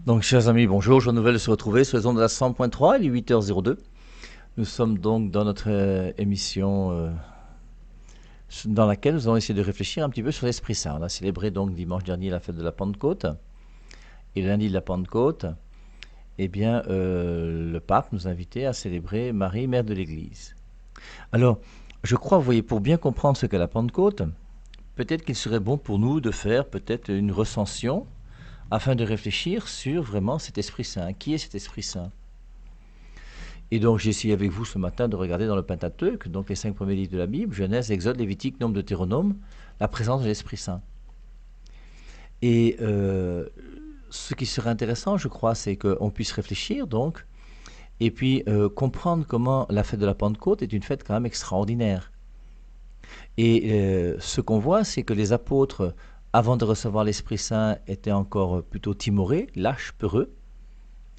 Donc, chers amis, bonjour, joie nouvelle de se retrouver sur les ondes de la 100.3, il est 8h02. Nous sommes donc dans notre émission dans laquelle nous allons essayer de réfléchir un petit peu sur l'Esprit Saint. On a célébré donc dimanche dernier la fête de la Pentecôte et lundi de la Pentecôte. Eh bien, le pape nous a invités à célébrer Marie, mère de l'Église. Alors, je crois, vous voyez, pour bien comprendre ce qu'est la Pentecôte, peut-être qu'il serait bon pour nous de faire peut-être une recension afin de réfléchir sur vraiment cet Esprit Saint. Qui est cet Esprit Saint? Et donc j'ai essayé avec vous ce matin de regarder dans le Pentateuque, donc les 5 premiers livres de la Bible, Genèse, Exode, Lévitique, Nombre, Deutéronome, la présence de l'Esprit Saint. Et ce qui serait intéressant, je crois, c'est qu'on puisse réfléchir donc, et puis comprendre comment la fête de la Pentecôte est une fête quand même extraordinaire. Et ce qu'on voit, c'est que les apôtres, avant de recevoir l'Esprit Saint, étaient encore plutôt timorés, lâches, peureux.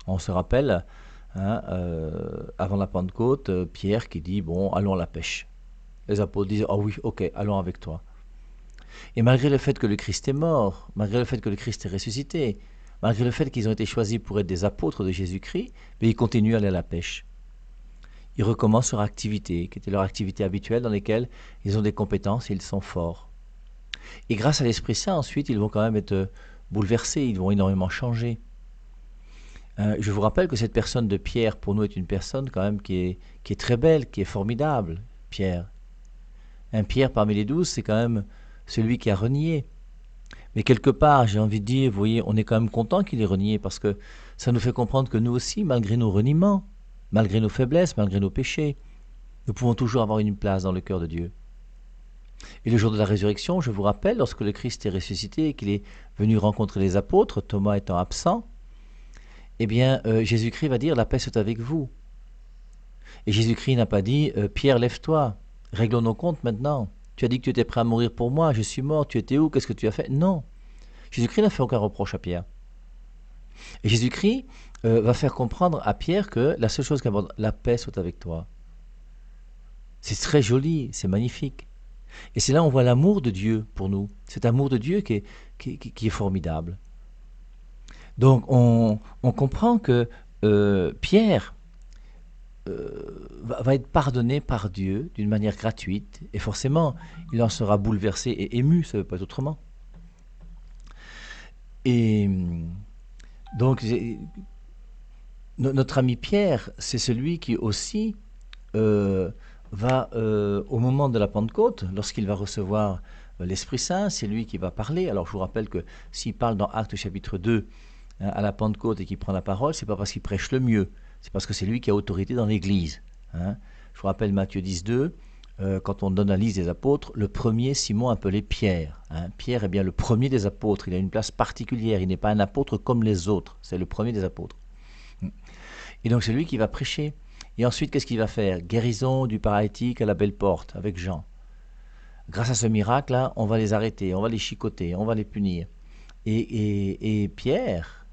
On se rappelle, hein, avant la Pentecôte, Pierre qui dit, bon, allons à la pêche. Les apôtres disent, oh oui, ok, allons avec toi. Et malgré le fait que le Christ est mort, malgré le fait que le Christ est ressuscité, malgré le fait qu'ils ont été choisis pour être des apôtres de Jésus-Christ, mais ils continuent à aller à la pêche. Ils recommencent leur activité, qui était leur activité habituelle, dans laquelle ils ont des compétences et ils sont forts. Et grâce à l'Esprit Saint, ensuite, ils vont quand même être bouleversés, ils vont énormément changer. Je vous rappelle que cette personne de Pierre, pour nous, est une personne quand même qui est très belle, qui est formidable, Pierre. Un Pierre parmi les 12, c'est quand même celui qui a renié. Mais quelque part, j'ai envie de dire, vous voyez, on est quand même content qu'il ait renié parce que ça nous fait comprendre que nous aussi, malgré nos reniements, malgré nos faiblesses, malgré nos péchés, nous pouvons toujours avoir une place dans le cœur de Dieu. Et le jour de la résurrection, je vous rappelle, lorsque le Christ est ressuscité et qu'il est venu rencontrer les apôtres, Thomas étant absent, eh bien, Jésus-Christ va dire, la paix soit avec vous. Et Jésus-Christ n'a pas dit, Pierre, lève-toi, réglons nos comptes maintenant. Tu as dit que tu étais prêt à mourir pour moi, je suis mort, tu étais où, qu'est-ce que tu as fait? Non. Jésus-Christ n'a fait aucun reproche à Pierre. Et Jésus-Christ va faire comprendre à Pierre que la seule chose qui importe, la paix soit avec toi. C'est très joli, c'est magnifique. Et c'est là où on voit l'amour de Dieu pour nous. Cet amour de Dieu qui est formidable. Donc on comprend que Pierre va être pardonné par Dieu d'une manière gratuite. Et forcément, il en sera bouleversé et ému, ça ne veut pas être autrement. Et donc, notre ami Pierre, c'est celui qui aussi va, au moment de la Pentecôte, lorsqu'il va recevoir l'Esprit Saint, c'est lui qui va parler. Alors, je vous rappelle que s'il parle dans Actes chapitre 2, hein, à la Pentecôte et qu'il prend la parole, c'est pas parce qu'il prêche le mieux, c'est parce que c'est lui qui a autorité dans l'Église. Hein. Je vous rappelle Matthieu 10.2, quand on donne la liste des apôtres, le premier, Simon appelé Pierre. Hein. Pierre est bien le premier des apôtres, il a une place particulière, il n'est pas un apôtre comme les autres, c'est le premier des apôtres. Et donc c'est lui qui va prêcher. Et ensuite, qu'est-ce qu'il va faire? Guérison du paralytique à la belle porte, avec Jean. Grâce à ce miracle-là, on va les arrêter, on va les chicoter, on va les punir. Et Pierre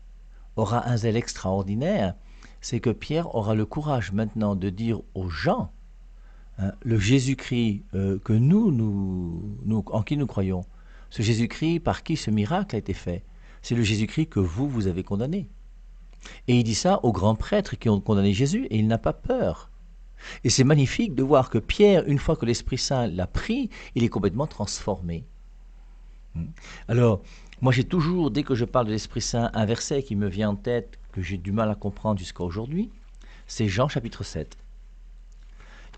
aura un zèle extraordinaire, c'est que Pierre aura le courage maintenant de dire aux gens, hein, le Jésus-Christ que nous, en qui nous croyons, ce Jésus-Christ par qui ce miracle a été fait, c'est le Jésus-Christ que vous avez condamné. Et il dit ça aux grands prêtres qui ont condamné Jésus, et il n'a pas peur. Et c'est magnifique de voir que Pierre, une fois que l'Esprit Saint l'a pris, il est complètement transformé. Alors, moi j'ai toujours, dès que je parle de l'Esprit Saint, un verset qui me vient en tête, que j'ai du mal à comprendre jusqu'à aujourd'hui, c'est Jean chapitre 7.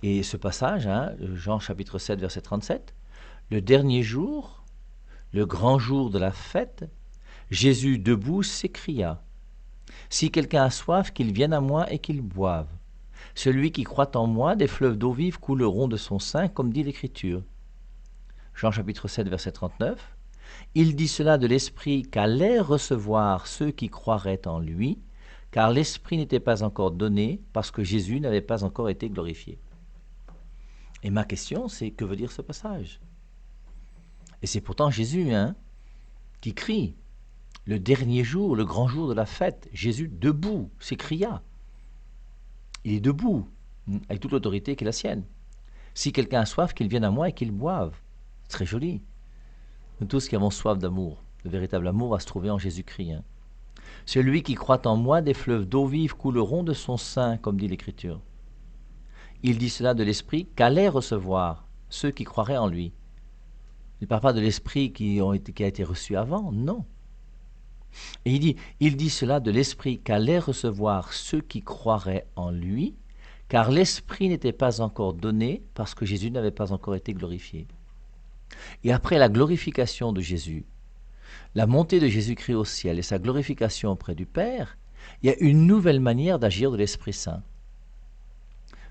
Et ce passage, hein, Jean chapitre 7, verset 37, le dernier jour, le grand jour de la fête, Jésus debout s'écria, « Si quelqu'un a soif, qu'il vienne à moi et qu'il boive. Celui qui croit en moi, des fleuves d'eau vive couleront de son sein, comme dit l'Écriture. » Jean chapitre 7, verset 39. Il dit cela de l'Esprit qu'allaient recevoir ceux qui croiraient en lui, car l'Esprit n'était pas encore donné, parce que Jésus n'avait pas encore été glorifié. Et ma question, c'est que veut dire ce passage? Et c'est pourtant Jésus, hein, qui crie. Le dernier jour, le grand jour de la fête, Jésus debout s'écria. Il est debout, avec toute l'autorité qui est la sienne. Si quelqu'un a soif, qu'il vienne à moi et qu'il boive. C'est très joli. Nous tous qui avons soif d'amour, le véritable amour va se trouver en Jésus-Christ. Hein. Celui qui croit en moi, des fleuves d'eau vive couleront de son sein, comme dit l'Écriture. Il dit cela de l'Esprit qu'allaient recevoir ceux qui croiraient en lui. Il ne parle pas de l'Esprit qui a été reçu avant, non. Et il dit cela de l'Esprit qu'allaient recevoir ceux qui croiraient en lui, car l'Esprit n'était pas encore donné parce que Jésus n'avait pas encore été glorifié. Et après la glorification de Jésus, la montée de Jésus-Christ au ciel et sa glorification auprès du Père, il y a une nouvelle manière d'agir de l'Esprit Saint.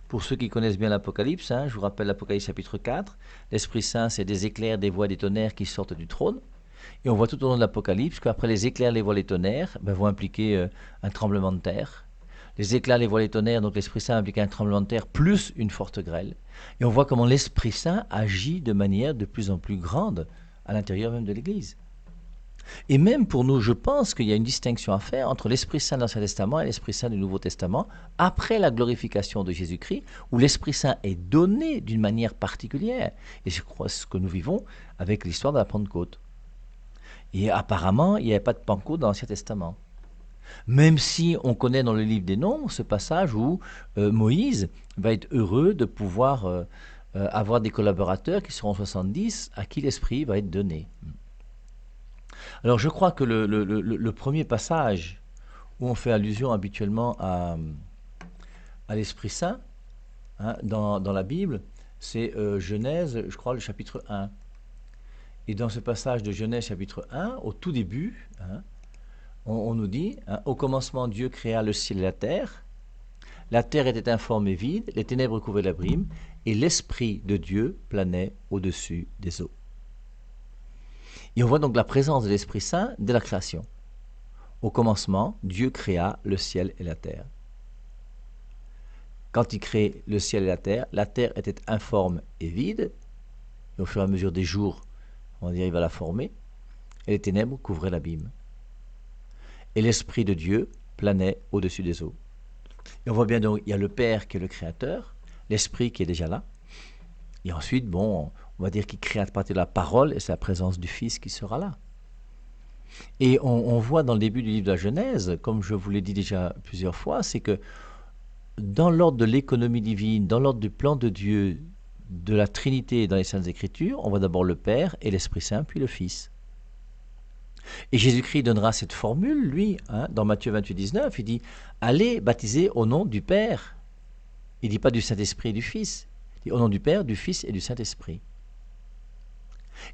Pour ceux qui connaissent bien l'Apocalypse, je vous rappelle l'Apocalypse chapitre 4, l'Esprit Saint, c'est des éclairs, des voix, des tonnerres qui sortent du trône. Et on voit tout au long de l'Apocalypse qu'après les éclairs, les voix, les tonnerres vont impliquer un tremblement de terre. Les éclairs, les voix, les tonnerres, donc l'Esprit Saint implique un tremblement de terre plus une forte grêle. Et on voit comment l'Esprit Saint agit de manière de plus en plus grande à l'intérieur même de l'Église. Et même pour nous, je pense qu'il y a une distinction à faire entre l'Esprit Saint de l'Ancien Testament et l'Esprit Saint du Nouveau Testament, après la glorification de Jésus-Christ, où l'Esprit Saint est donné d'une manière particulière. Et je crois que c'est ce que nous vivons avec l'histoire de la Pentecôte. Et apparemment, il n'y avait pas de Pentecôte dans l'Ancien Testament. Même si on connaît dans le livre des Nombres ce passage où Moïse va être heureux de pouvoir avoir des collaborateurs qui seront 70, à qui l'Esprit va être donné. Alors je crois que le premier passage où on fait allusion habituellement à l'Esprit Saint dans la Bible, c'est Genèse, je crois, le chapitre 1. Et dans ce passage de Genèse chapitre 1, au tout début, on nous dit, au commencement Dieu créa le ciel et la terre était informe et vide, les ténèbres couvraient la brume, et l'Esprit de Dieu planait au-dessus des eaux. Et on voit donc la présence de l'Esprit Saint dès la création. Au commencement, Dieu créa le ciel et la terre. Quand il crée le ciel et la terre était informe et vide, et au fur et à mesure des jours, on arrive à la former, et les ténèbres couvraient l'abîme. Et l'Esprit de Dieu planait au-dessus des eaux. Et on voit bien donc, il y a le Père qui est le Créateur, l'Esprit qui est déjà là, et ensuite, on va dire qu'il crée à partir de la parole, et c'est la présence du Fils qui sera là. Et on voit dans le début du livre de la Genèse, comme je vous l'ai dit déjà plusieurs fois, c'est que dans l'ordre de l'économie divine, dans l'ordre du plan de Dieu, de la Trinité dans les Saintes Écritures, on voit d'abord le Père et l'Esprit Saint, puis le Fils. Et Jésus-Christ donnera cette formule, lui, dans Matthieu 28, 19, il dit « Allez baptiser au nom du Père ». Il ne dit pas du Saint-Esprit et du Fils, il dit au nom du Père, du Fils et du Saint-Esprit.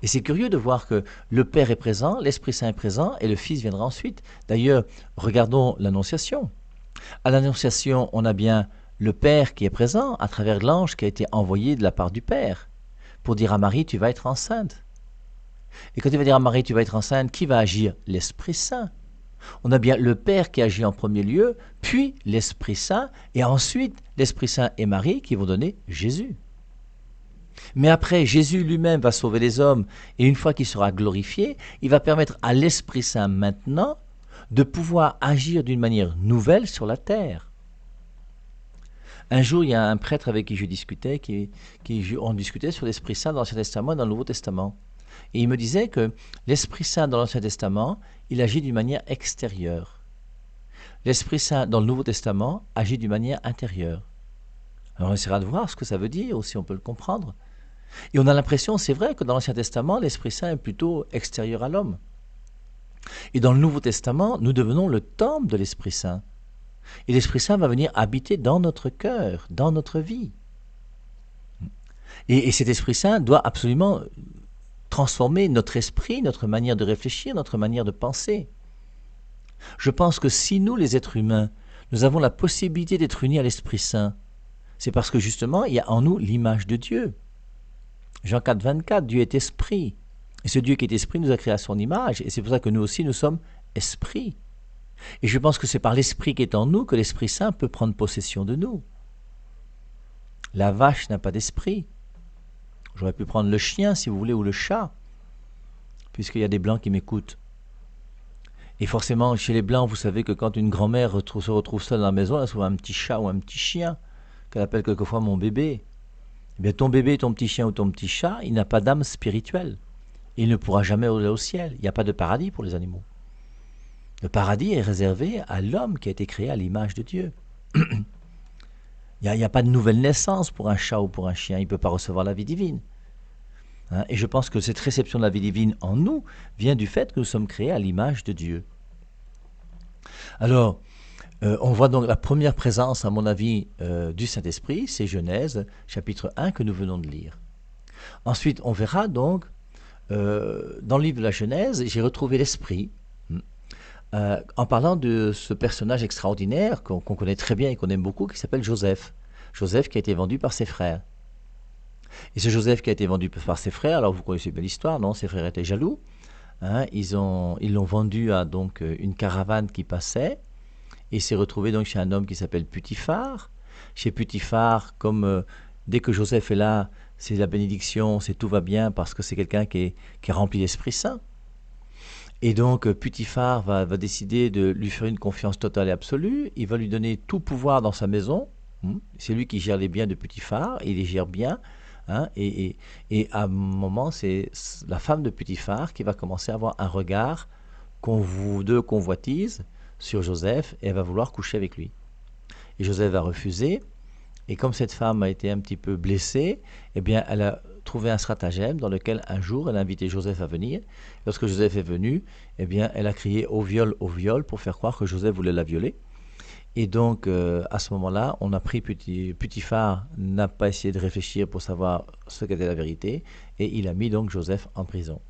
Et c'est curieux de voir que le Père est présent, l'Esprit Saint est présent et le Fils viendra ensuite. D'ailleurs, regardons l'Annonciation. À l'Annonciation, on a bien le Père qui est présent à travers l'ange qui a été envoyé de la part du Père pour dire à Marie, tu vas être enceinte. Et quand il va dire à Marie, tu vas être enceinte, qui va agir? L'Esprit Saint. On a bien le Père qui agit en premier lieu, puis l'Esprit Saint, et ensuite l'Esprit Saint et Marie qui vont donner Jésus. Mais après, Jésus lui-même va sauver les hommes, et une fois qu'il sera glorifié, il va permettre à l'Esprit Saint maintenant de pouvoir agir d'une manière nouvelle sur la terre. Un jour, il y a un prêtre avec qui je discutais, on discutait sur l'Esprit Saint dans l'Ancien Testament et dans le Nouveau Testament. Et il me disait que l'Esprit Saint dans l'Ancien Testament, il agit d'une manière extérieure. L'Esprit Saint dans le Nouveau Testament agit d'une manière intérieure. Alors on essaiera de voir ce que ça veut dire, ou si on peut le comprendre. Et on a l'impression, c'est vrai, que dans l'Ancien Testament, l'Esprit Saint est plutôt extérieur à l'homme. Et dans le Nouveau Testament, nous devenons le temple de l'Esprit Saint. Et l'Esprit Saint va venir habiter dans notre cœur, dans notre vie. Et cet Esprit Saint doit absolument transformer notre esprit, notre manière de réfléchir, notre manière de penser. Je pense que si nous, les êtres humains, nous avons la possibilité d'être unis à l'Esprit Saint, c'est parce que justement, il y a en nous l'image de Dieu. Jean 4, 24, Dieu est esprit. Et ce Dieu qui est esprit nous a créé à son image. Et c'est pour ça que nous aussi, nous sommes esprits. Et je pense que c'est par l'esprit qui est en nous que l'Esprit Saint peut prendre possession de nous. La vache n'a pas d'esprit. J'aurais pu prendre le chien, si vous voulez, ou le chat, puisqu'il y a des blancs qui m'écoutent. Et forcément, chez les blancs, vous savez que quand une grand-mère se retrouve seule dans la maison, elle a souvent un petit chat ou un petit chien, qu'elle appelle quelquefois mon bébé. Eh bien, ton bébé, ton petit chien ou ton petit chat, il n'a pas d'âme spirituelle. Il ne pourra jamais aller au ciel. Il n'y a pas de paradis pour les animaux. Le paradis est réservé à l'homme qui a été créé à l'image de Dieu. Il n'y a pas de nouvelle naissance pour un chat ou pour un chien, il ne peut pas recevoir la vie divine. Hein, et je pense que cette réception de la vie divine en nous vient du fait que nous sommes créés à l'image de Dieu. Alors, on voit donc la première présence, à mon avis, du Saint-Esprit, c'est Genèse, chapitre 1, que nous venons de lire. Ensuite, on verra donc, dans le livre de la Genèse, j'ai retrouvé l'Esprit, en parlant de ce personnage extraordinaire qu'on connaît très bien et qu'on aime beaucoup, qui s'appelle Joseph. Joseph qui a été vendu par ses frères. Et ce Joseph qui a été vendu par ses frères, alors vous connaissez bien l'histoire, non? Ses frères étaient jaloux. Hein, ils l'ont vendu à donc une caravane qui passait. Et il s'est retrouvé donc chez un homme qui s'appelle Putiphar. Chez Putiphar, comme dès que Joseph est là, c'est la bénédiction, c'est tout va bien parce que c'est quelqu'un qui est rempli d'Esprit Saint. Et donc Putiphar va décider de lui faire une confiance totale et absolue. Il va lui donner tout pouvoir dans sa maison. C'est lui qui gère les biens de Putiphar, il les gère bien. Hein, et à un moment, c'est la femme de Putiphar qui va commencer à avoir un regard de convoitise sur Joseph et elle va vouloir coucher avec lui. Et Joseph va refuser. Et comme cette femme a été un petit peu blessée, eh bien, elle a trouvé un stratagème dans lequel un jour, elle a invité Joseph à venir. Lorsque Joseph est venu, eh bien, elle a crié au viol, pour faire croire que Joseph voulait la violer. Et donc, à ce moment-là, on a pris Putiphar, n'a pas essayé de réfléchir pour savoir ce qu'était la vérité, et il a mis donc Joseph en prison.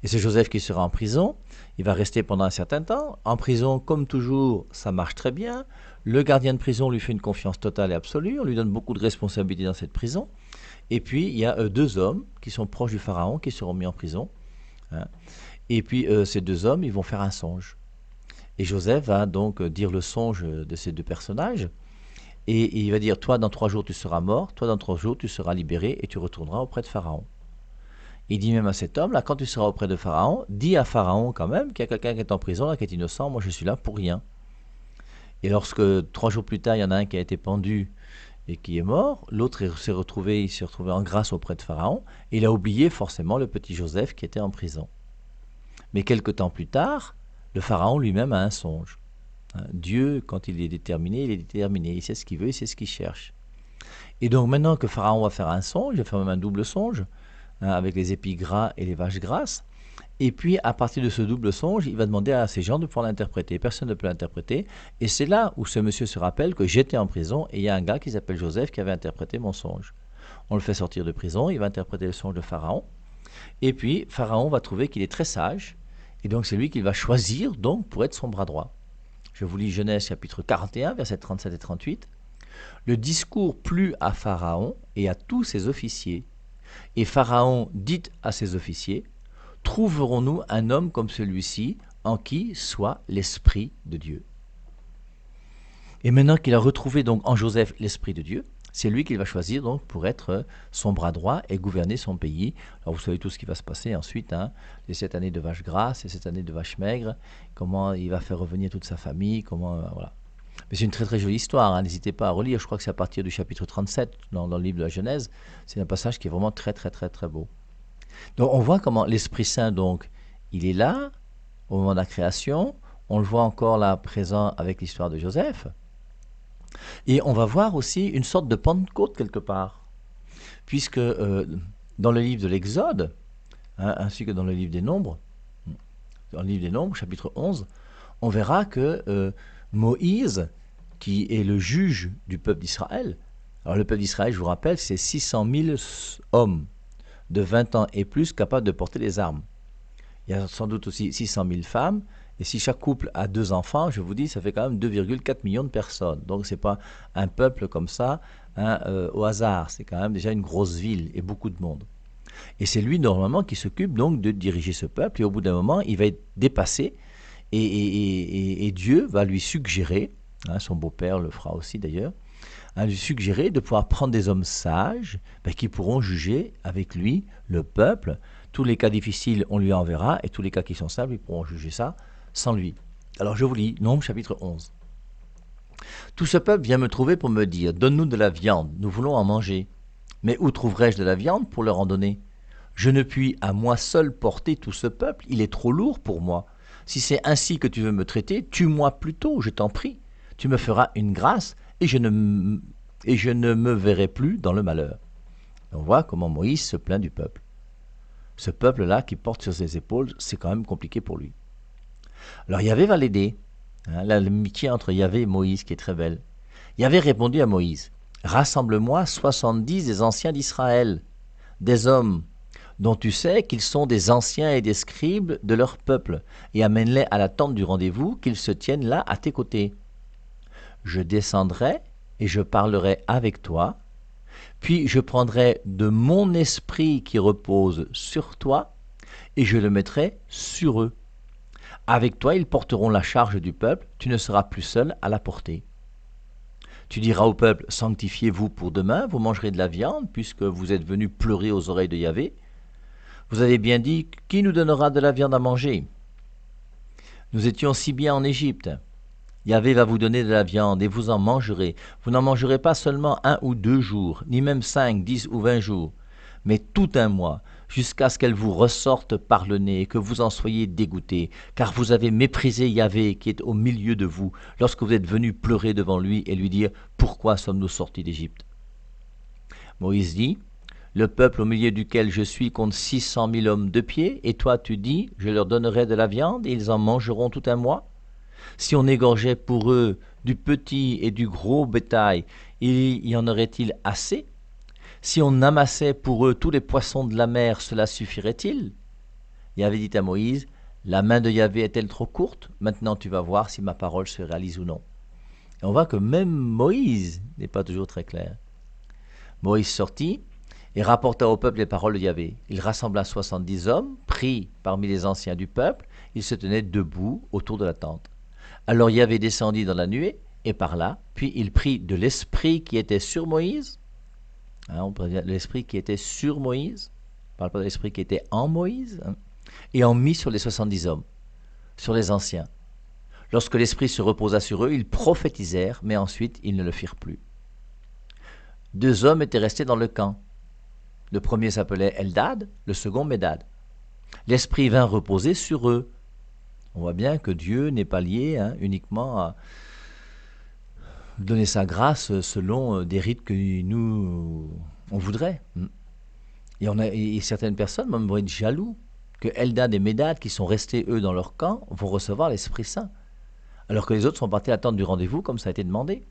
Et c'est Joseph qui sera en prison, il va rester pendant un certain temps. En prison, comme toujours, ça marche très bien. Le gardien de prison lui fait une confiance totale et absolue, on lui donne beaucoup de responsabilités dans cette prison. Et puis, il y a deux hommes qui sont proches du pharaon, qui seront mis en prison. Hein. Et puis, ces deux hommes, ils vont faire un songe. Et Joseph va donc dire le songe de ces deux personnages. Et il va dire, toi, dans 3 jours, tu seras mort. Toi, dans 3 jours, tu seras libéré et tu retourneras auprès de Pharaon. Il dit même à cet homme, là, quand tu seras auprès de Pharaon, dis à Pharaon quand même qu'il y a quelqu'un qui est en prison, là, qui est innocent. Moi, je suis là pour rien. Et lorsque 3 jours plus tard, il y en a un qui a été pendu et qui est mort, l'autre il s'est retrouvé en grâce auprès de Pharaon. Et il a oublié forcément le petit Joseph qui était en prison. Mais quelque temps plus tard, le Pharaon lui-même a un songe. Dieu, quand il est déterminé, il sait ce qu'il veut, il sait ce qu'il cherche. Et donc maintenant que Pharaon va faire un songe, il va faire même un double songe, avec les épis gras et les vaches grasses, et puis à partir de ce double songe, il va demander à ces gens de pouvoir l'interpréter. Personne ne peut l'interpréter, et c'est là où ce monsieur se rappelle que j'étais en prison, et il y a un gars qui s'appelle Joseph qui avait interprété mon songe. On le fait sortir de prison, il va interpréter le songe de Pharaon, et puis Pharaon va trouver qu'il est très sage, et donc c'est lui qu'il va choisir donc pour être son bras droit. Je vous lis Genèse chapitre 41, versets 37 et 38. Le discours plut à Pharaon et à tous ses officiers. Et Pharaon dit à ses officiers, trouverons-nous un homme comme celui-ci en qui soit l'Esprit de Dieu? Et maintenant qu'il a retrouvé donc en Joseph l'Esprit de Dieu, c'est lui qu'il va choisir donc pour être son bras droit et gouverner son pays. Alors vous savez tout ce qui va se passer ensuite, les 7 années de vaches grasses et 7 années de vaches maigres, comment il va faire revenir toute sa famille, voilà. Mais c'est une très très jolie histoire, n'hésitez pas à relire, je crois que c'est à partir du chapitre 37 dans le livre de la Genèse, c'est un passage qui est vraiment très très très très beau. Donc on voit comment l'Esprit Saint, donc, il est là au moment de la création, on le voit encore là présent avec l'histoire de Joseph. Et on va voir aussi une sorte de Pentecôte quelque part, puisque dans le livre de l'Exode, ainsi que dans le livre des Nombres, chapitre 11, on verra que Moïse, qui est le juge du peuple d'Israël, alors le peuple d'Israël, je vous rappelle, c'est 600 000 hommes de 20 ans et plus capables de porter les armes. Il y a sans doute aussi 600 000 femmes, et si chaque couple a 2 enfants, je vous dis, ça fait quand même 2,4 millions de personnes. Donc ce n'est pas un peuple comme ça, au hasard, c'est quand même déjà une grosse ville et beaucoup de monde. Et c'est lui normalement qui s'occupe donc de diriger ce peuple, et au bout d'un moment, il va être dépassé, et Dieu va lui suggérer, son beau-père le fera aussi d'ailleurs, lui suggérer de pouvoir prendre des hommes sages qui pourront juger avec lui le peuple. Tous les cas difficiles, on lui enverra, et tous les cas qui sont simples, ils pourront juger ça sans lui. Alors je vous lis, Nombres chapitre 11. Tout ce peuple vient me trouver pour me dire, donne-nous de la viande, nous voulons en manger. Mais où trouverai-je de la viande pour leur en donner? Je ne puis à moi seul porter tout ce peuple, il est trop lourd pour moi. Si c'est ainsi que tu veux me traiter, tue-moi plutôt, je t'en prie. Tu me feras une grâce et je ne me verrai plus dans le malheur. » On voit comment Moïse se plaint du peuple. Ce peuple-là qui porte sur ses épaules, c'est quand même compliqué pour lui. Alors Yahvé va l'aider. L'amitié entre Yahvé et Moïse qui est très belle. Yahvé répondit à Moïse, « Rassemble-moi 70 des anciens d'Israël, des hommes dont tu sais qu'ils sont des anciens et des scribes de leur peuple, et amène-les à la tente du rendez-vous, qu'ils se tiennent là à tes côtés. Je descendrai et je parlerai avec toi, puis je prendrai de mon esprit qui repose sur toi, et je le mettrai sur eux. Avec toi, ils porteront la charge du peuple, tu ne seras plus seul à la porter. Tu diras au peuple, sanctifiez-vous pour demain, vous mangerez de la viande, puisque vous êtes venus pleurer aux oreilles de Yahvé. Vous avez bien dit, qui nous donnera de la viande à manger? Nous étions si bien en Égypte. Yahvé va vous donner de la viande et vous en mangerez. Vous n'en mangerez pas seulement 1 ou 2 jours, ni même 5, 10 ou 20 jours, mais tout un mois, jusqu'à ce qu'elle vous ressorte par le nez et que vous en soyez dégoûtés, car vous avez méprisé Yahvé qui est au milieu de vous, lorsque vous êtes venus pleurer devant lui et lui dire « Pourquoi sommes-nous sortis d'Égypte » Moïse dit « Le peuple au milieu duquel je suis compte 600 000 hommes de pied, et toi tu dis « Je leur donnerai de la viande et ils en mangeront tout un mois » Si on égorgeait pour eux du petit et du gros bétail, y en aurait-il assez? Si on amassait pour eux tous les poissons de la mer, cela suffirait-il? Yahvé dit à Moïse, la main de Yahvé est-elle trop courte? Maintenant tu vas voir si ma parole se réalise ou non. Et on voit que même Moïse n'est pas toujours très clair. Moïse sortit et rapporta au peuple les paroles de Yahvé. Il rassembla 70 hommes, pris parmi les anciens du peuple, ils se tenaient debout autour de la tente. Alors Yahvé descendit dans la nuée et parla, puis il prit de l'esprit qui était sur Moïse, on peut dire l'esprit qui était sur Moïse, on ne parle pas de l'esprit qui était en Moïse, et en mit sur les 70 hommes, sur les anciens. Lorsque l'esprit se reposa sur eux, ils prophétisèrent, mais ensuite ils ne le firent plus. 2 hommes étaient restés dans le camp. Le premier s'appelait Eldad, le second Médad. L'esprit vint reposer sur eux. On voit bien que Dieu n'est pas lié uniquement à donner sa grâce selon des rites que nous on voudrait. Et certaines personnes même vont être jaloux que Eldad et Médad, qui sont restés eux dans leur camp, vont recevoir l'Esprit Saint, alors que les autres sont partis attendre du rendez-vous comme ça a été demandé.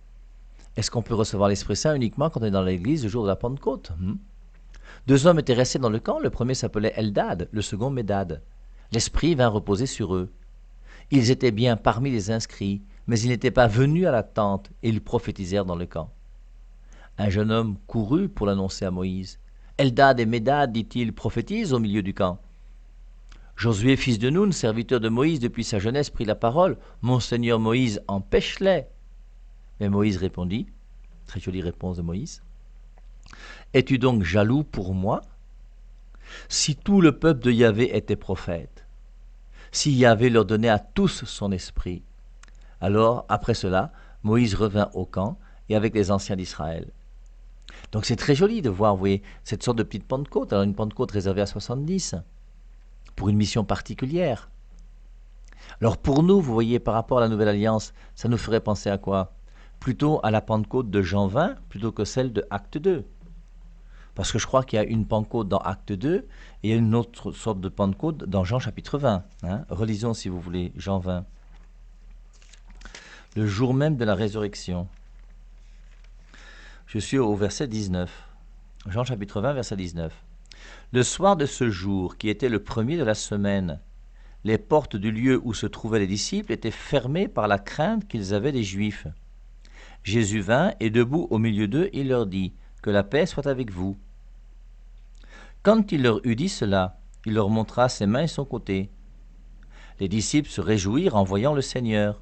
Est-ce qu'on peut recevoir l'Esprit Saint uniquement quand on est dans l'église le jour de la Pentecôte? 2 hommes étaient restés dans le camp, le premier s'appelait Eldad, le second Médad. L'Esprit vint reposer sur eux. Ils étaient bien parmi les inscrits, mais ils n'étaient pas venus à la tente, et ils prophétisèrent dans le camp. Un jeune homme courut pour l'annoncer à Moïse. Eldad et Médad, dit-il, prophétisent au milieu du camp. Josué, fils de Nun, serviteur de Moïse depuis sa jeunesse, prit la parole. Mon Seigneur Moïse, empêche-les. Mais Moïse répondit, très jolie réponse de Moïse, es-tu donc jaloux pour moi? Si tout le peuple de Yahvé était prophète, si Yahvé leur donnait à tous son esprit. Alors, après cela, Moïse revint au camp et avec les anciens d'Israël. Donc c'est très joli de voir, vous voyez, cette sorte de petite Pentecôte. Alors une Pentecôte réservée à 70, pour une mission particulière. Alors pour nous, vous voyez, par rapport à la Nouvelle Alliance, ça nous ferait penser à quoi? Plutôt à la Pentecôte de Jean 20, plutôt que celle de Acte 2. Parce que je crois qu'il y a une Pentecôte dans Acte 2 et il y a une autre sorte de Pentecôte dans Jean chapitre 20. Relisons si vous voulez Jean 20. Le jour même de la résurrection. Je suis au verset 19. Jean chapitre 20, verset 19. Le soir de ce jour, qui était le premier de la semaine, les portes du lieu où se trouvaient les disciples étaient fermées par la crainte qu'ils avaient des Juifs. Jésus vint et debout au milieu d'eux, il leur dit « Que la paix soit avec vous ». Quand il leur eut dit cela, il leur montra ses mains et son côté. Les disciples se réjouirent en voyant le Seigneur.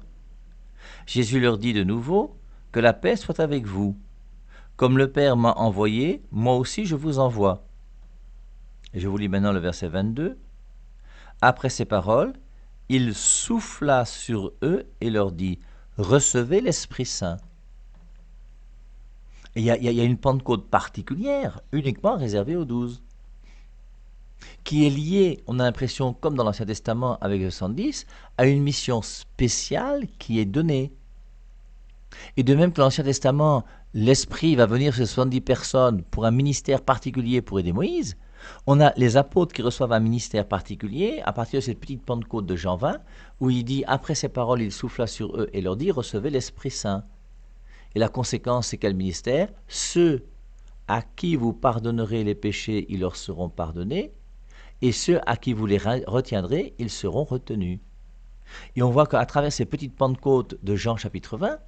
Jésus leur dit de nouveau « Que la paix soit avec vous. Comme le Père m'a envoyé, moi aussi je vous envoie. » Et je vous lis maintenant le verset 22. Après ces paroles, il souffla sur eux et leur dit « Recevez l'Esprit Saint. » Et il y a une Pentecôte particulière, uniquement réservée aux 12. qui est liée, on a l'impression, comme dans l'Ancien Testament avec le 110, à une mission spéciale qui est donnée. Et de même que l'Ancien Testament, l'Esprit va venir sur 70 personnes pour un ministère particulier pour aider Moïse, on a les apôtres qui reçoivent un ministère particulier à partir de cette petite Pentecôte de Jean 20, où il dit, après ces paroles, il souffla sur eux et leur dit, recevez l'Esprit Saint. Et la conséquence, c'est quel ministère? Ceux à qui vous pardonnerez les péchés, ils leur seront pardonnés, et ceux à qui vous les retiendrez, ils seront retenus. Et on voit qu'à travers ces petites Pentecôtes de Jean chapitre 20,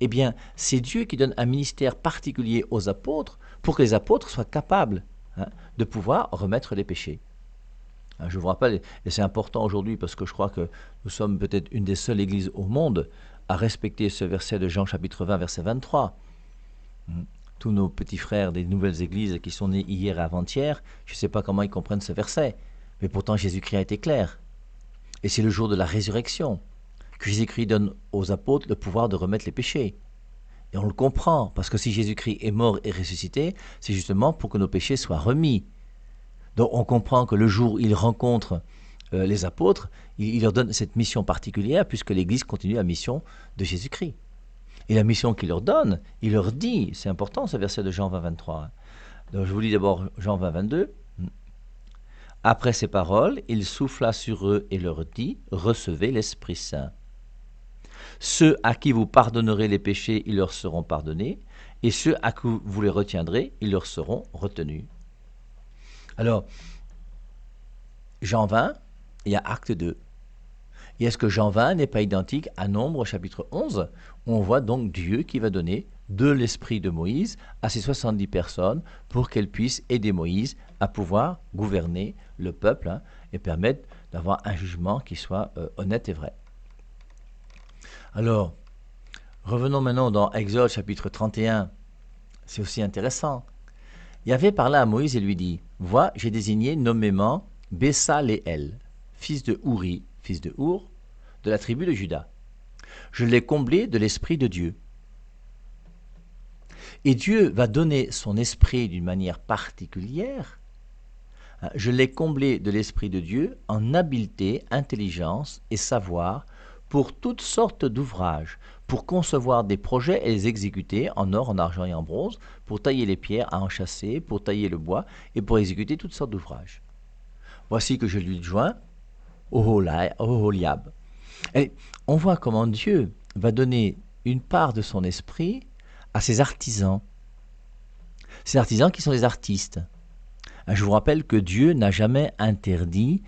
eh bien, c'est Dieu qui donne un ministère particulier aux apôtres pour que les apôtres soient capables de pouvoir remettre les péchés. Je vous rappelle, et c'est important aujourd'hui parce que je crois que nous sommes peut-être une des seules églises au monde à respecter ce verset de Jean chapitre 20, verset 23. Tous nos petits frères des nouvelles églises qui sont nés hier et avant-hier, je ne sais pas comment ils comprennent ce verset, mais pourtant Jésus-Christ a été clair. Et c'est le jour de la résurrection que Jésus-Christ donne aux apôtres le pouvoir de remettre les péchés. Et on le comprend, parce que si Jésus-Christ est mort et ressuscité, c'est justement pour que nos péchés soient remis. Donc on comprend que le jour où il rencontre les apôtres, il leur donne cette mission particulière, puisque l'Église continue la mission de Jésus-Christ. Et la mission qu'il leur donne, il leur dit, c'est important ce verset de Jean 20, 23. Donc je vous lis d'abord Jean 20, 22. Après ces paroles, il souffla sur eux et leur dit, recevez l'Esprit Saint. Ceux à qui vous pardonnerez les péchés, ils leur seront pardonnés, et ceux à qui vous les retiendrez, ils leur seront retenus. Alors, Jean 20, il y a acte 2. Et est-ce que Jean 20 n'est pas identique à Nombre chapitre 11, où on voit donc Dieu qui va donner de l'esprit de Moïse à ces 70 personnes pour qu'elles puissent aider Moïse à pouvoir gouverner le peuple et permettre d'avoir un jugement qui soit honnête et vrai. Alors, revenons maintenant dans Exode chapitre 31. C'est aussi intéressant. Yahvé parla à Moïse et lui dit, « Vois, j'ai désigné nommément Bessaleel, fils de Ouri, fils de Our, de la tribu de Juda. Je l'ai comblé de l'esprit de Dieu. » Et Dieu va donner son esprit d'une manière particulière. Je l'ai comblé de l'esprit de Dieu en habileté, intelligence et savoir pour toutes sortes d'ouvrages, pour concevoir des projets et les exécuter en or, en argent et en bronze, pour tailler les pierres à enchâsser, pour tailler le bois et pour exécuter toutes sortes d'ouvrages. Voici que je lui joins Oholiab. Et on voit comment Dieu va donner une part de son esprit à ses artisans. Ces artisans qui sont des artistes. Je vous rappelle que Dieu n'a jamais interdit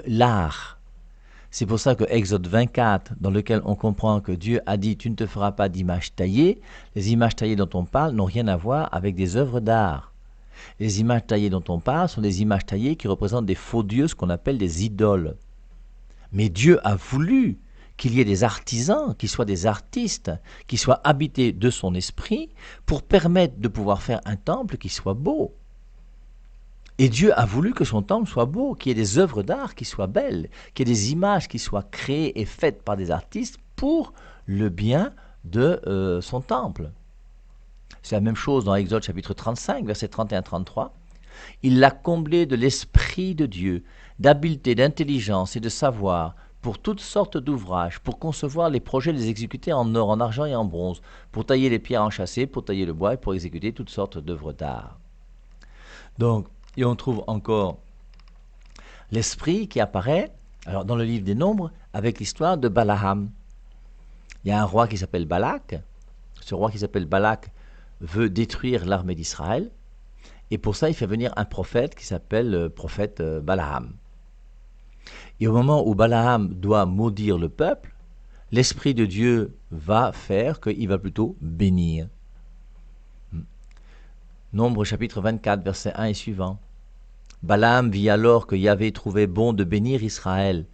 l'art. C'est pour ça que Exode 24, dans lequel on comprend que Dieu a dit « Tu ne te feras pas d'image taillée », les images taillées dont on parle n'ont rien à voir avec des œuvres d'art. Les images taillées dont on parle sont des images taillées qui représentent des faux dieux, ce qu'on appelle des idoles. Mais Dieu a voulu qu'il y ait des artisans, qui soient des artistes, qui soient habités de son esprit, pour permettre de pouvoir faire un temple qui soit beau. Et Dieu a voulu que son temple soit beau, qu'il y ait des œuvres d'art qui soient belles, qu'il y ait des images qui soient créées et faites par des artistes pour le bien de son temple. C'est la même chose dans Exode chapitre 35, versets 31-33. Il l'a comblé de l'esprit de Dieu, d'habileté, d'intelligence et de savoir pour toutes sortes d'ouvrages, pour concevoir les projets, les exécuter en or, en argent et en bronze, pour tailler les pierres enchâssées, pour tailler le bois et pour exécuter toutes sortes d'œuvres d'art. Donc, et on trouve encore l'esprit qui apparaît alors, dans le livre des Nombres avec l'histoire de Balaam. Il y a un roi qui s'appelle Balak. Ce roi qui s'appelle Balak veut détruire l'armée d'Israël. Et pour ça, il fait venir un prophète qui s'appelle le prophète Balaam. Et au moment où Balaam doit maudire le peuple, l'Esprit de Dieu va faire qu'il va plutôt bénir. Nombre chapitre 24, verset 1 et suivant. Balaam vit alors que Yahvé trouvait bon de bénir Israël.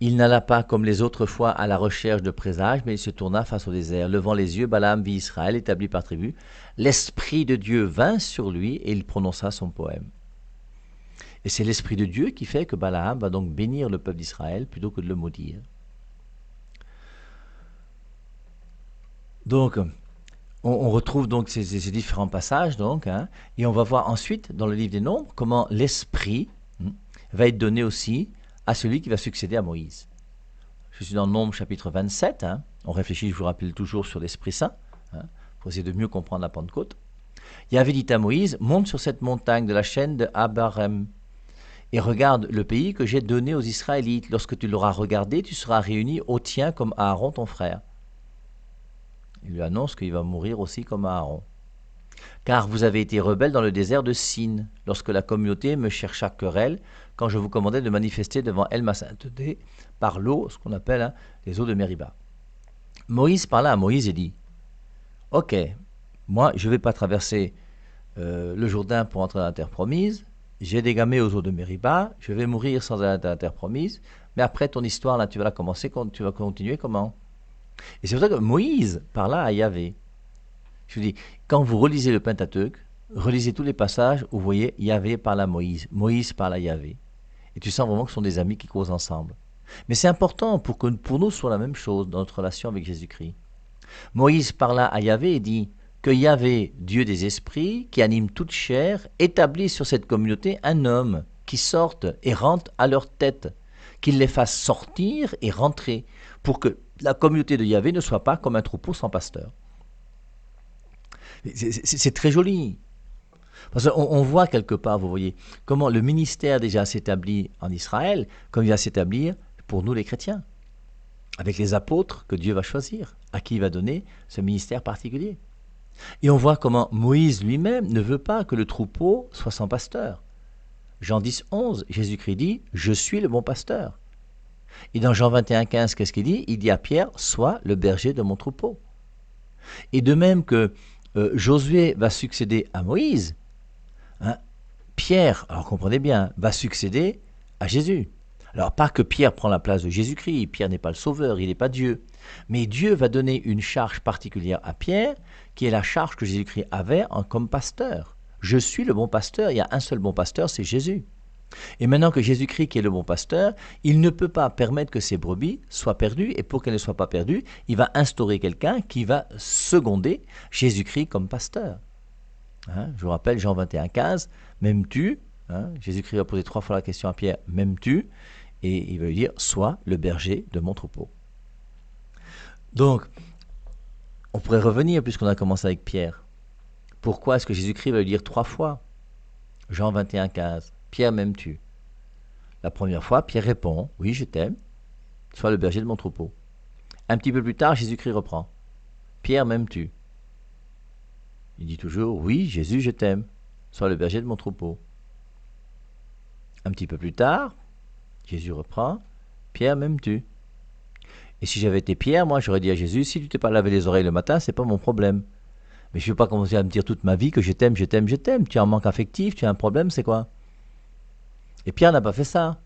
Il n'alla pas comme les autres fois à la recherche de présages, mais il se tourna face au désert. Levant les yeux, Balaam vit Israël établi par tribu. L'Esprit de Dieu vint sur lui et il prononça son poème. Et c'est l'Esprit de Dieu qui fait que Balaam va donc bénir le peuple d'Israël plutôt que de le maudire. Donc, On retrouve donc ces différents passages, donc, hein, et on va voir ensuite, dans le livre des Nombres, comment l'Esprit va être donné aussi à celui qui va succéder à Moïse. Je suis dans Nombres chapitre 27, hein, on réfléchit, je vous rappelle toujours, sur l'Esprit Saint, hein, pour essayer de mieux comprendre la Pentecôte. Yahvé dit à Moïse, monte sur cette montagne de la chaîne de Abarim, et regarde le pays que j'ai donné aux Israélites. Lorsque tu l'auras regardé, tu seras réuni au tien comme Aaron ton frère. Il lui annonce qu'il va mourir aussi comme Aaron. Car vous avez été rebelles dans le désert de Sin, lorsque la communauté me chercha querelle, quand je vous commandais de manifester devant elle ma sainteté par l'eau, ce qu'on appelle les eaux de Mériba. Moïse parla à Moïse et dit, ok, moi je ne vais pas traverser le Jourdain pour entrer dans la terre promise, j'ai des gamets aux eaux de Mériba, je vais mourir sans aller dans la terre promise, mais après ton histoire là tu vas la commencer, tu vas continuer comment? Et c'est pour ça que Moïse parla à Yahvé. Je vous dis, quand vous relisez le Pentateuque, relisez tous les passages où vous voyez Yahvé parle à Moïse, Moïse parle à Yahvé. Et tu sens vraiment que ce sont des amis qui causent ensemble. Mais c'est important pour que pour nous soit la même chose dans notre relation avec Jésus-Christ. Moïse parla à Yahvé et dit que Yahvé, Dieu des esprits, qui anime toute chair, établit sur cette communauté un homme qui sorte et rentre à leur tête, qu'il les fasse sortir et rentrer, pour que la communauté de Yahvé ne soit pas comme un troupeau sans pasteur. C'est très joli. Parce qu'on voit quelque part, vous voyez, comment le ministère déjà s'établit en Israël, comme il va s'établir pour nous les chrétiens, avec les apôtres que Dieu va choisir, à qui il va donner ce ministère particulier. Et on voit comment Moïse lui-même ne veut pas que le troupeau soit sans pasteur. Jean 10, 11, Jésus-Christ dit « Je suis le bon pasteur ». Et dans Jean 21, 15, qu'est-ce qu'il dit? Il dit à Pierre « Sois le berger de mon troupeau ». Et de même que Josué va succéder à Moïse, hein, Pierre, alors comprenez bien, va succéder à Jésus. Alors pas que Pierre prend la place de Jésus-Christ, Pierre n'est pas le sauveur, il n'est pas Dieu. Mais Dieu va donner une charge particulière à Pierre, qui est la charge que Jésus-Christ avait comme pasteur. Je suis le bon pasteur, il y a un seul bon pasteur, c'est Jésus. Et maintenant que Jésus-Christ qui est le bon pasteur, il ne peut pas permettre que ses brebis soient perdues, et pour qu'elles ne soient pas perdues, il va instaurer quelqu'un qui va seconder Jésus-Christ comme pasteur. Hein, je vous rappelle Jean 21, 15, m'aimes-tu? Jésus-Christ va poser 3 fois la question à Pierre, m'aimes-tu? Et il va lui dire, sois le berger de mon troupeau. Donc, on pourrait revenir puisqu'on a commencé avec Pierre. Pourquoi est-ce que Jésus-Christ va lui dire 3 fois? Jean 21, 15, Pierre, m'aimes-tu? La première fois, Pierre répond, oui, je t'aime, sois le berger de mon troupeau. Un petit peu plus tard, Jésus-Christ reprend, Pierre, m'aimes-tu? Il dit toujours, oui, Jésus, je t'aime, sois le berger de mon troupeau. Un petit peu plus tard, Jésus reprend, Pierre, m'aimes-tu? Et si j'avais été Pierre, moi, j'aurais dit à Jésus, si tu t'es pas lavé les oreilles le matin, c'est pas mon problème. Mais je ne veux pas commencer à me dire toute ma vie que je t'aime, je t'aime, je t'aime. Tu as un manque affectif, tu as un problème, c'est quoi? Et Pierre n'a pas fait ça.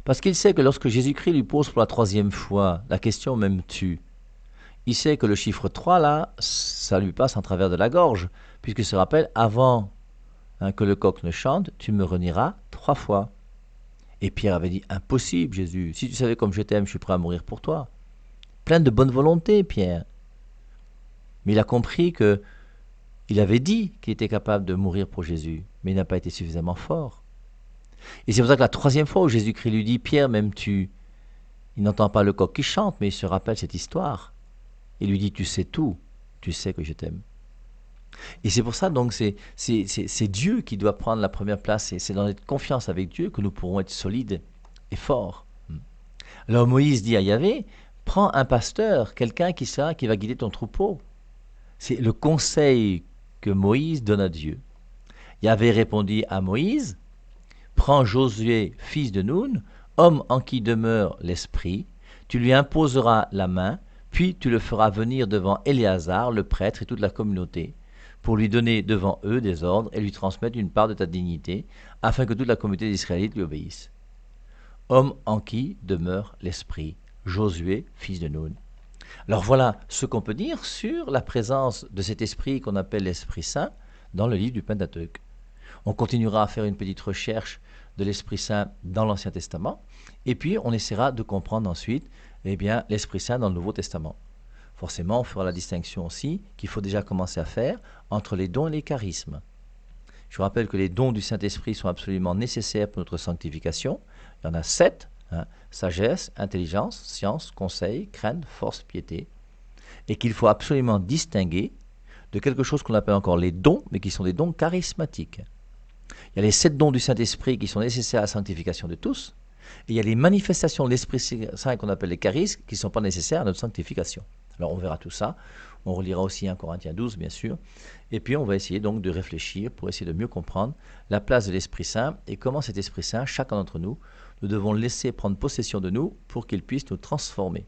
Parce qu'il sait que lorsque Jésus-Christ lui pose pour la 3e fois la question m'aimes-tu, il sait que le chiffre 3 là, ça lui passe en travers de la gorge, puisqu'il se rappelle, avant que le coq ne chante, tu me renieras 3 fois. Et Pierre avait dit, impossible Jésus, si tu savais comme je t'aime, je suis prêt à mourir pour toi. Plein de bonne volonté, Pierre. Mais il a compris que il avait dit qu'il était capable de mourir pour Jésus, mais il n'a pas été suffisamment fort. Et c'est pour ça que la 3e fois où Jésus-Christ lui dit, Pierre, m'aimes-tu? Il n'entend pas le coq qui chante, mais il se rappelle cette histoire. Il lui dit, tu sais tout, tu sais que je t'aime. Et c'est pour ça, donc, c'est Dieu qui doit prendre la première place, et c'est dans notre confiance avec Dieu que nous pourrons être solides et forts. Alors Moïse dit à Yahvé, prends un pasteur, quelqu'un qui va guider ton troupeau. C'est le conseil que Moïse donne à Dieu. Yahvé répondit à Moïse, prends Josué, fils de Nun, homme en qui demeure l'esprit, tu lui imposeras la main, puis tu le feras venir devant Éléazar, le prêtre et toute la communauté, pour lui donner devant eux des ordres et lui transmettre une part de ta dignité, afin que toute la communauté d'Israélites lui obéisse. Homme en qui demeure l'esprit, Josué, fils de Nun. Alors voilà ce qu'on peut dire sur la présence de cet esprit qu'on appelle l'Esprit Saint dans le livre du Pentateuque. On continuera à faire une petite recherche de l'Esprit Saint dans l'Ancien Testament, et puis on essaiera de comprendre ensuite l'Esprit Saint dans le Nouveau Testament. forcément, on fera la distinction aussi qu'il faut déjà commencer à faire entre les dons et les charismes. Je vous rappelle que les dons du Saint-Esprit sont absolument nécessaires pour notre sanctification. Il y en a 7, sagesse, intelligence, science, conseil, crainte, force, piété. Et qu'il faut absolument distinguer de quelque chose qu'on appelle encore les dons, mais qui sont des dons charismatiques. Il y a les 7 dons du Saint-Esprit qui sont nécessaires à la sanctification de tous. Et il y a les manifestations de l'Esprit Saint qu'on appelle les charismes qui ne sont pas nécessaires à notre sanctification. Alors on verra tout ça. On relira aussi 1 Corinthiens 12, bien sûr. Et puis on va essayer donc de réfléchir pour essayer de mieux comprendre la place de l'Esprit Saint et comment cet Esprit Saint, chacun d'entre nous, nous devons le laisser prendre possession de nous pour qu'il puisse nous transformer.